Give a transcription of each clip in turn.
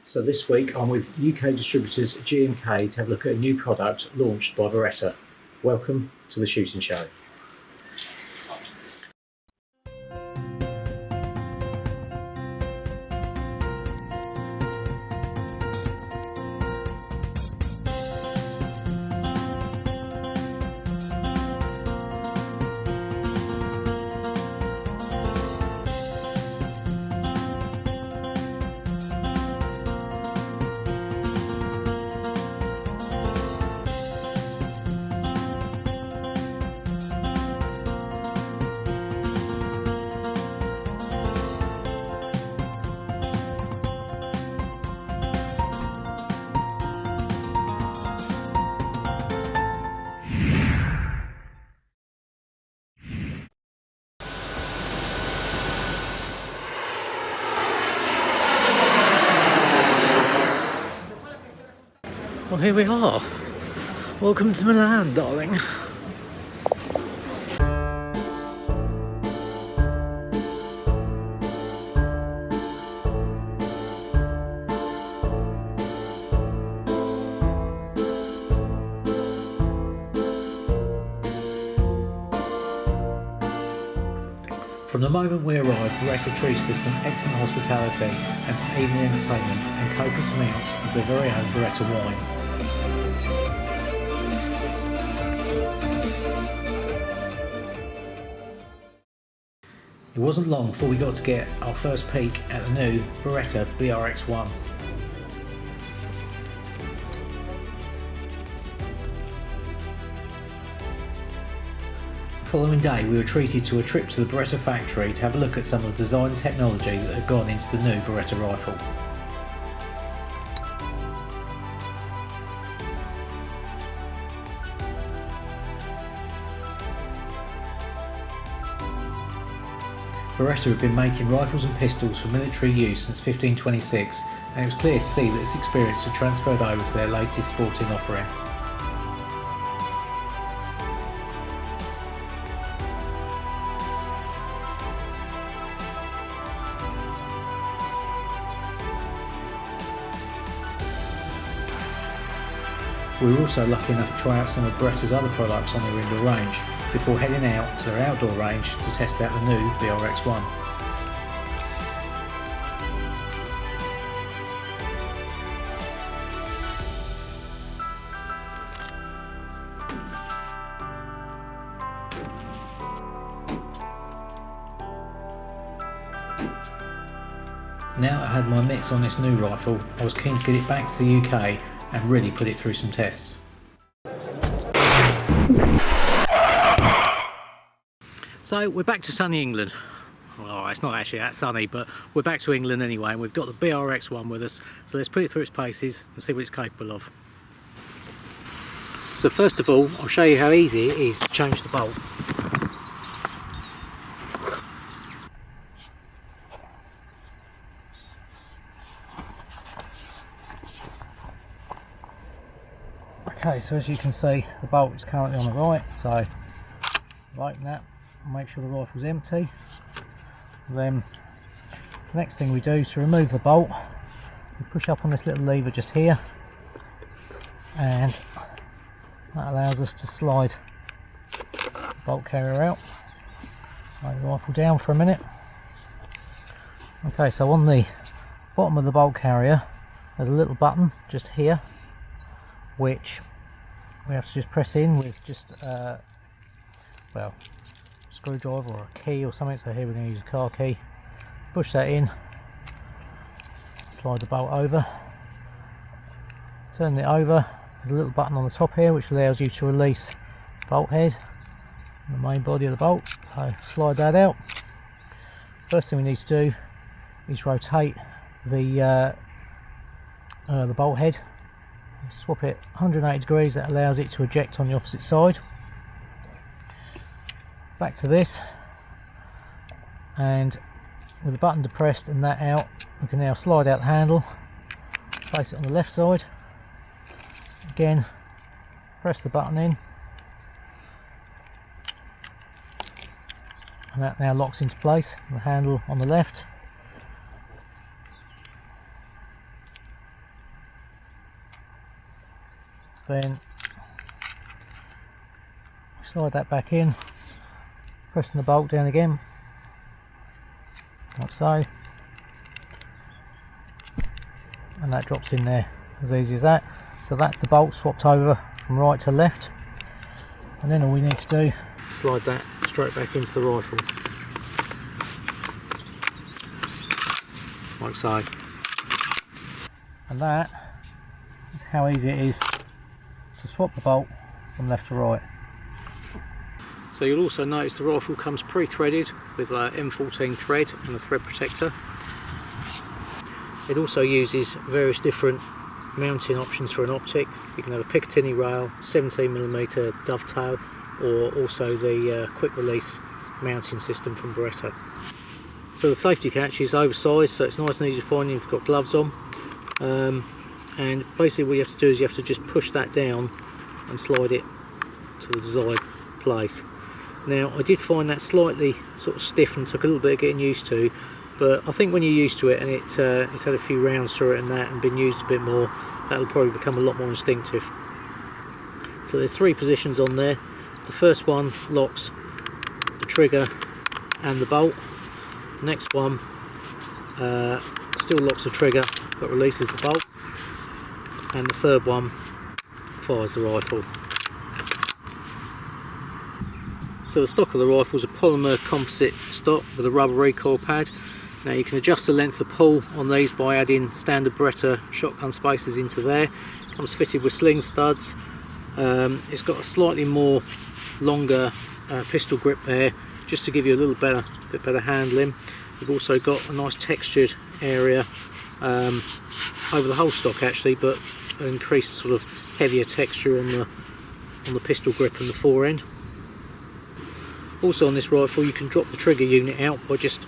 So this week I'm with UK distributors G&K to have a look at a new product launched by Beretta. Welcome to the shooting show. Well, here we are. Welcome to Milan, darling. From the moment we arrived, Beretta treated us some excellent hospitality and some evening entertainment and copious amounts of their very own Beretta wine. It wasn't long before we got to get our first peek at the new Beretta BRX1. The following day we were treated to a trip to the Beretta factory to have a look at some of the design technology that had gone into the new Beretta rifle. Beretta had been making rifles and pistols for military use since 1526, and it was clear to see that this experience had transferred over to their latest sporting offering. We were also lucky enough to try out some of Beretta's other products on their indoor range before heading out to their outdoor range to test out the new BRX1. Now I had my mitts on this new rifle, I was keen to get it back to the UK and really put it through some tests. So we're back to sunny England. Well, it's not actually that sunny, but we're back to England anyway, and we've got the BRX1 with us, so let's put it through its paces and see what it's capable of. So first of all, I'll show you how easy it is to change the bolt. Okay, so as you can see, the bolt is currently on the right, so open that, make sure the rifle's empty. Then the next thing we do to remove the bolt, we push up on this little lever just here, and that allows us to slide the bolt carrier out. Lay the rifle down for a minute. Okay, so on the bottom of the bolt carrier there's a little button just here, which we have to just press in with just well, screwdriver or a key or something. So here we're going to use a car key. Push that in, slide the bolt over, turn it over. There's a little button on the top here which allows you to release the bolt head and the main body of the bolt. So slide that out. First thing we need to do is rotate the bolt head. Swap it 180 degrees, that allows it to eject on the opposite side. Back to this, and with the button depressed and that out, we can now slide out the handle, place it on the left side, again press the button in, and that now locks into place. The handle on the left, then slide that back in, pressing the bolt down again, like so, and that drops in there as easy as that. So that's the bolt swapped over from right to left, and then all we need to do is slide that straight back into the rifle, like so. And that is how easy it is to swap the bolt from left to right. So you'll also notice the rifle comes pre-threaded with a M14 thread and a thread protector. It also uses various different mounting options for an optic. You can have a Picatinny rail, 17mm dovetail, or also the quick release mounting system from Beretta. So the safety catch is oversized, so it's nice and easy to find if you've got gloves on. And basically what you have to do is you have to just push that down and slide it to the desired place. Now I did find that slightly sort of stiff and took a little bit of getting used to, but I think when you're used to it and it's had a few rounds through it and that and been used a bit more, that'll probably become a lot more instinctive. So there's 3 positions on there. The first one locks the trigger and the bolt. The next one still locks the trigger but releases the bolt, and the third one fires the rifle. So the stock of the rifle is a polymer composite stock with a rubber recoil pad. Now you can adjust the length of pull on these by adding standard Beretta shotgun spacers into there. It comes fitted with sling studs. It's got a slightly more longer pistol grip there, just to give you a little bit better handling. We've also got a nice textured area over the whole stock actually, but an increased sort of heavier texture on the pistol grip and the fore end. Also on this rifle you can drop the trigger unit out by just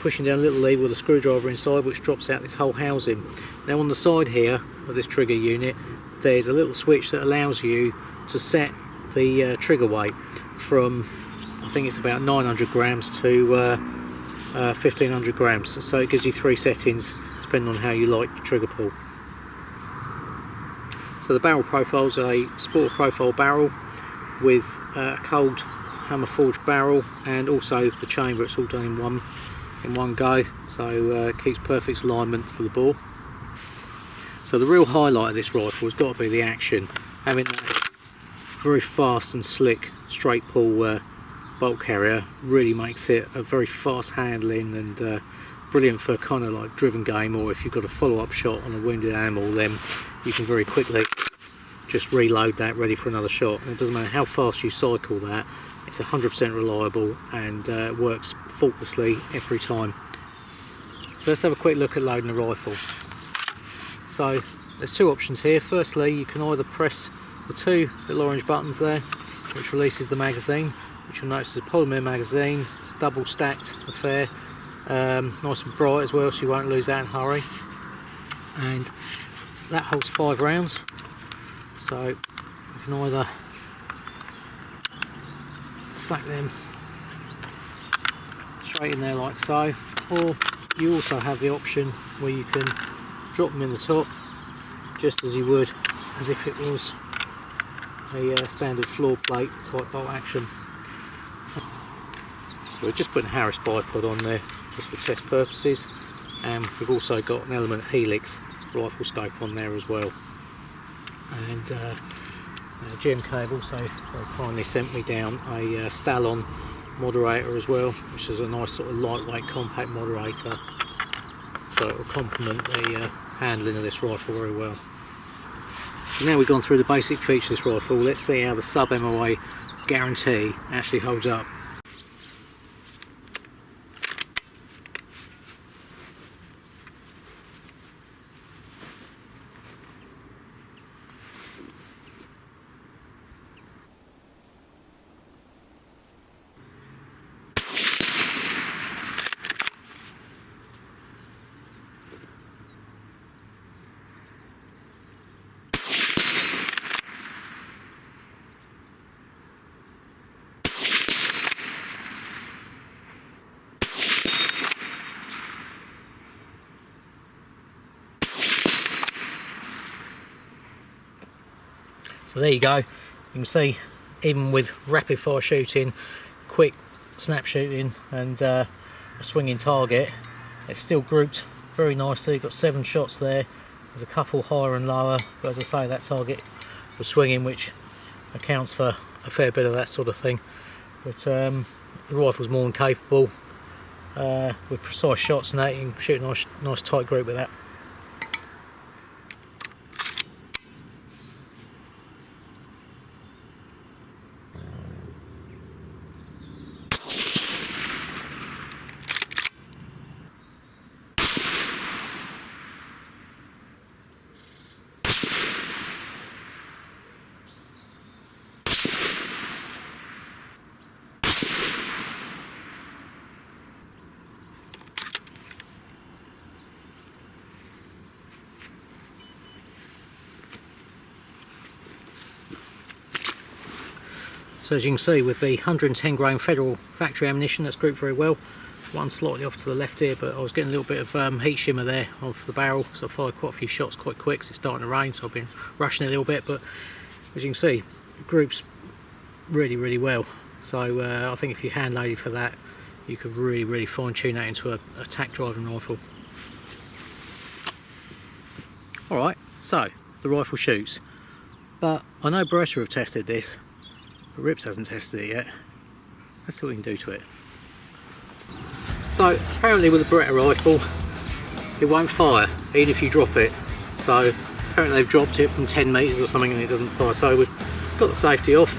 pushing down a little lever with a screwdriver inside, which drops out this whole housing. Now on the side here of this trigger unit there's a little switch that allows you to set the trigger weight from, I think it's about 900 grams to 1500 grams, so it gives you 3 settings depending on how you like your trigger pull. So the barrel profile is a sport profile barrel with a cold hammer forged barrel, and also the chamber, it's all done in one go, so it keeps perfect alignment for the bore. So the real highlight of this rifle has got to be the action. Having that very fast and slick straight pull bolt carrier really makes it a very fast handling and brilliant for kind of like driven game, or if you've got a follow-up shot on a wounded animal, then you can very quickly just reload that ready for another shot. And it doesn't matter how fast you cycle that, it's 100% reliable and works faultlessly every time. So let's have a quick look at loading a rifle. So there's 2 options here. Firstly, you can either press the 2 little orange buttons there, which releases the magazine, which you'll notice is a polymer magazine. It's a double stacked affair, nice and bright as well, so you won't lose that in a hurry. And that holds 5 rounds, so you can either stack them straight in there like so, or you also have the option where you can drop them in the top just as you would as if it was a standard floor plate type bolt action. So we're just putting a Harris bipod on there just for test purposes, and we've also got an Element Helix rifle scope on there as well. And GMK have also very kindly sent me down a Stallon moderator as well, which is a nice sort of lightweight compact moderator, so it will complement the handling of this rifle very well. So now we've gone through the basic features of this rifle, let's see how the sub MOA guarantee actually holds up. So there you go. You can see, even with rapid fire shooting, quick snap shooting and a swinging target, it's still grouped very nicely. Got 7 shots there. There's a couple higher and lower, but as I say, that target was swinging, which accounts for a fair bit of that sort of thing. But the rifle's more than capable with precise shots and that. You can shoot a nice tight group with that. So as you can see, with the 110 grain Federal factory ammunition, that's grouped very well. One slightly off to the left here, but I was getting a little bit of heat shimmer there off the barrel, so I fired quite a few shots quite quick, 'cause it's starting to rain, so I've been rushing a little bit. But as you can see, it groups really well. So I think if you hand loaded for that, you could really fine tune that into a tack driving rifle. Alright, so the rifle shoots, but I know Beretta have tested this, but Rips hasn't tested it yet. Let's see what we can do to it. So apparently with a Beretta rifle, it won't fire even if you drop it. So apparently they've dropped it from 10 metres or something and it doesn't fire. So we've got the safety off.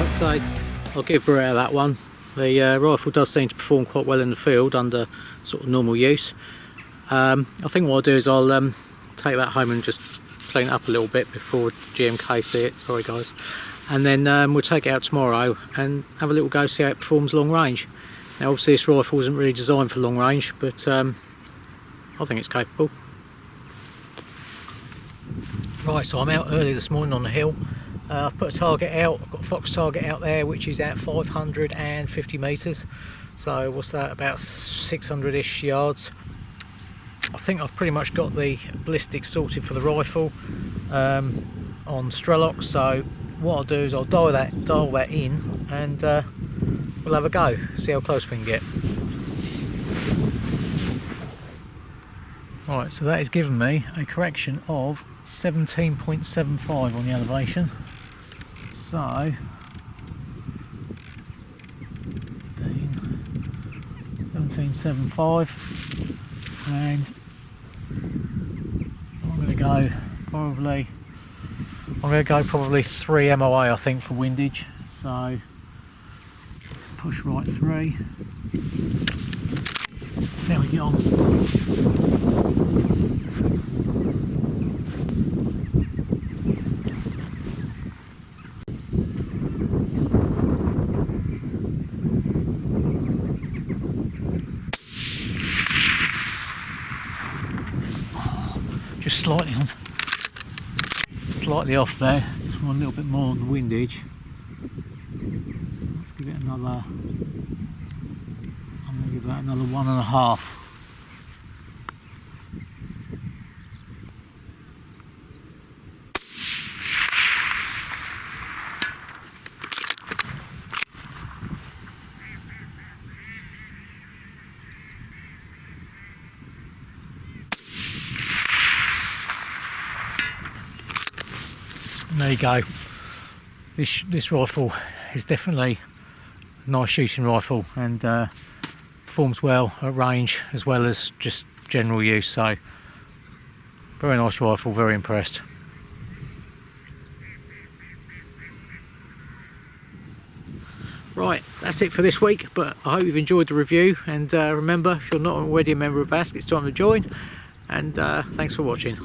So I'll give Beretta that one. The rifle does seem to perform quite well in the field under sort of normal use. I think what I'll do is I'll take that home and just clean it up a little bit before GMK see it, sorry guys, and then we'll take it out tomorrow and have a little go, see how it performs long range. Now obviously this rifle isn't really designed for long range, but I think it's capable. Right, so I'm out early this morning on the hill. I've put a target out. I've got a fox target out there which is at 550 metres, so what's that, about 600-ish yards. I think I've pretty much got the ballistics sorted for the rifle on Strelok, so what I'll do is I'll dial that in and we'll have a go, see how close we can get. Right, so that has given me a correction of 17.75 on the elevation. So 17.75, and I'm going to go probably 3 MOA I think for windage. So push right through. See how we get on. Just slightly off there. Just want a little bit more on the windage. Let's give it another. I'm going to give that another 1.5. There you go. This rifle is definitely a nice shooting rifle and performs well at range as well as just general use. So very nice rifle, very impressed. Right, that's it for this week, but I hope you've enjoyed the review, and remember, if you're not already a member of BASC, it's time to join, and thanks for watching.